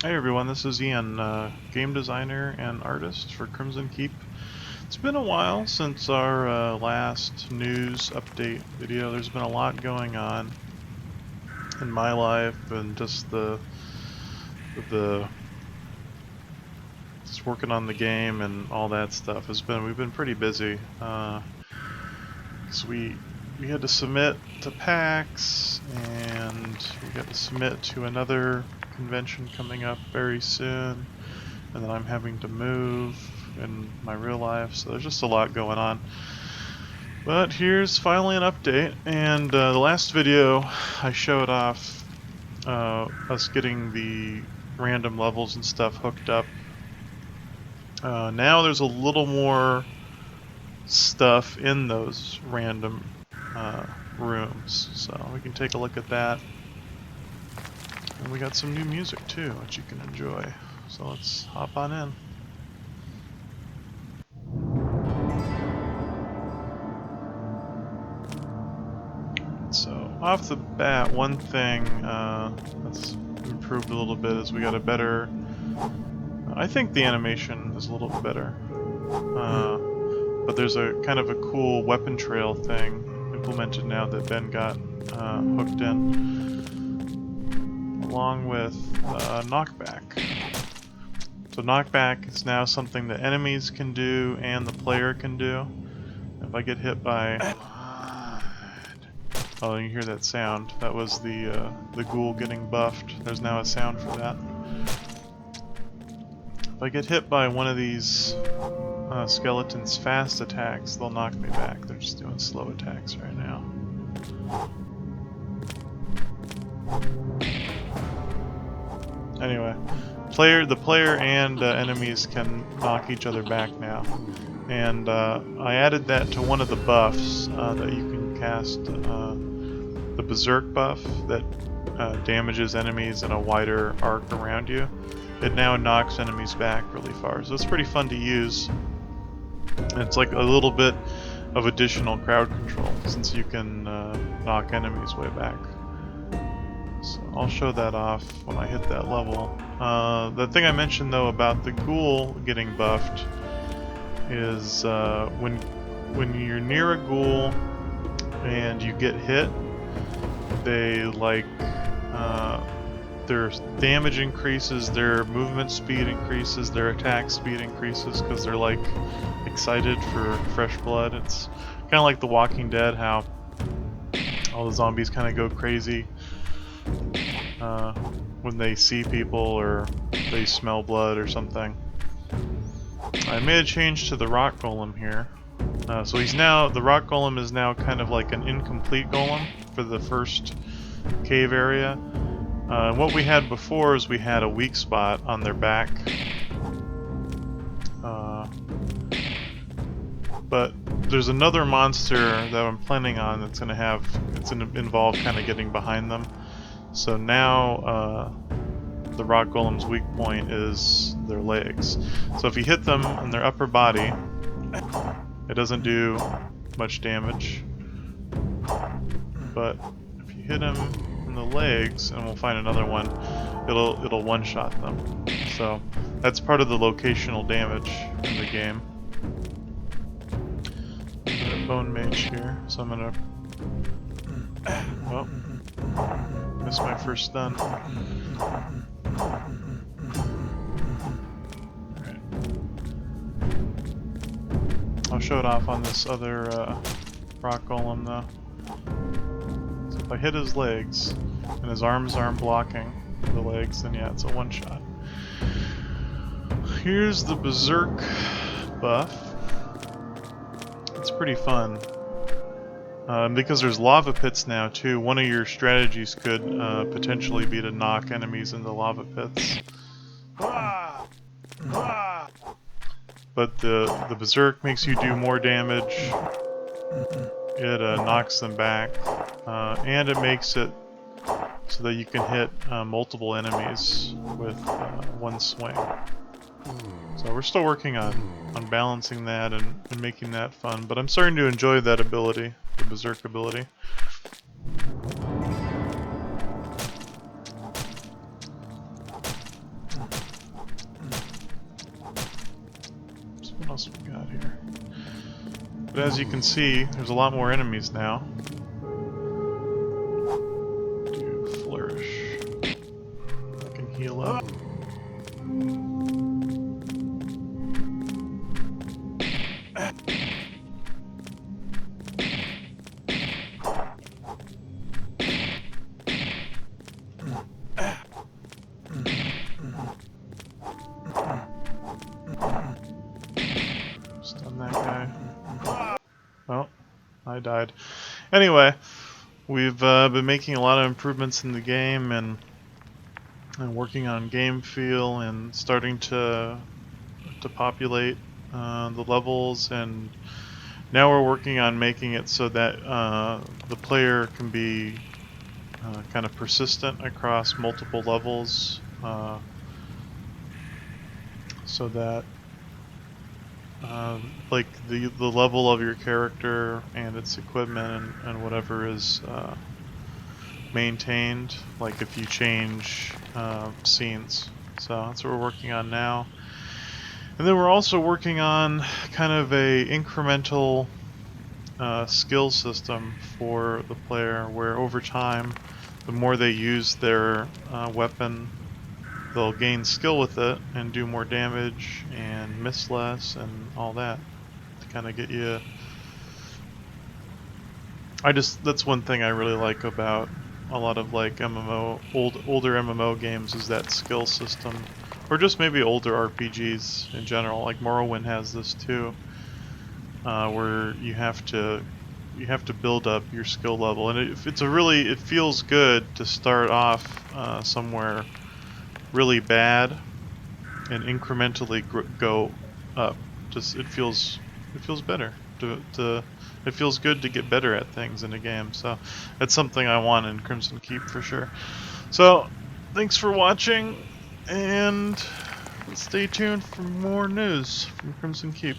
Hey everyone, this is Ian, game designer and artist for Crimson Keep. It's been a while since our last news update video. There's been a lot going on in my life and the just working on the game and all that stuff. We've been pretty busy because we had to submit to PAX and we got to submit to another convention coming up very soon. And then I'm having to move in my real life, so there's just a lot going on. But here's finally an update, and the last video I showed off us getting the random levels and stuff hooked up. Now there's a little more stuff in those random rooms, so we can take a look at that. And we got some new music too, which you can enjoy. So let's hop on in. So off the bat, one thing that's improved a little bit is we got a better. I think the animation is a little bit better, but there's a kind of a cool weapon trail thing implemented now that Ben got hooked in, along with knockback. So knockback is now something that enemies can do and the player can do. If I get hit by oh, you hear that sound. That was the ghoul getting buffed. There's now a sound for that. If I get hit by one of these skeletons' fast attacks, they'll knock me back. They're just doing slow attacks right now. Anyway, the player and enemies can knock each other back now. And I added that to one of the buffs that you can cast. The Berserk buff that damages enemies in a wider arc around you. It now knocks enemies back really far, so it's pretty fun to use. And it's like a little bit of additional crowd control since you can knock enemies way back. So I'll show that off when I hit that level. The thing I mentioned though about the ghoul getting buffed is when you're near a ghoul and you get hit, they their damage increases, their movement speed increases, their attack speed increases because they're like excited for fresh blood. It's kind of like The Walking Dead, how all the zombies kind of go crazy when they see people or they smell blood or something. I made a change to the rock golem here. So the rock golem is now kind of like an incomplete golem for the first cave area. What we had before is we had a weak spot on their back. But there's another monster that I'm planning on that's going to involve kind of getting behind them. So now the rock golem's weak point is their legs. So if you hit them in their upper body, it doesn't do much damage. But if you hit him in the legs, and we'll find another one, it'll one-shot them. So that's part of the locational damage in the game. I'm gonna bone mage here, so I'm gonna miss my first stun. Alright. I'll show it off on this other rock golem though. So if I hit his legs, and his arms aren't blocking the legs, then yeah, it's a one-shot. Here's the Berserk buff. It's pretty fun. Because there's lava pits now too, one of your strategies could potentially be to knock enemies into lava pits. But the Berserk makes you do more damage. It knocks them back, and it makes it so that you can hit multiple enemies with one swing. So we're still working on balancing that and making that fun, but I'm starting to enjoy that ability, the Berserk ability. else we got here. But as you can see, there's a lot more enemies now. Do flourish. I can heal up. Stun that guy. Well, I died. Anyway, we've been making a lot of improvements in the game and working on game feel and starting to populate the levels, and now we're working on making it so that the player can be kind of persistent across multiple levels, so that like the level of your character and its equipment and whatever is maintained, like if you change scenes. So that's what we're working on now. And then we're also working on kind of a incremental skill system for the player, where over time, the more they use their weapon, they'll gain skill with it and do more damage and miss less and all that to kind of get you. That's one thing I really like about a lot of like older MMO games, is that skill system, or just maybe older RPGs in general. Like Morrowind has this too, where you have to build up your skill level, and it feels good to start off somewhere really bad and incrementally go up. Just it feels better it feels good to get better at things in a game. So that's something I want in Crimson Keep for sure. So thanks for watching, and stay tuned for more news from Crimson Keep.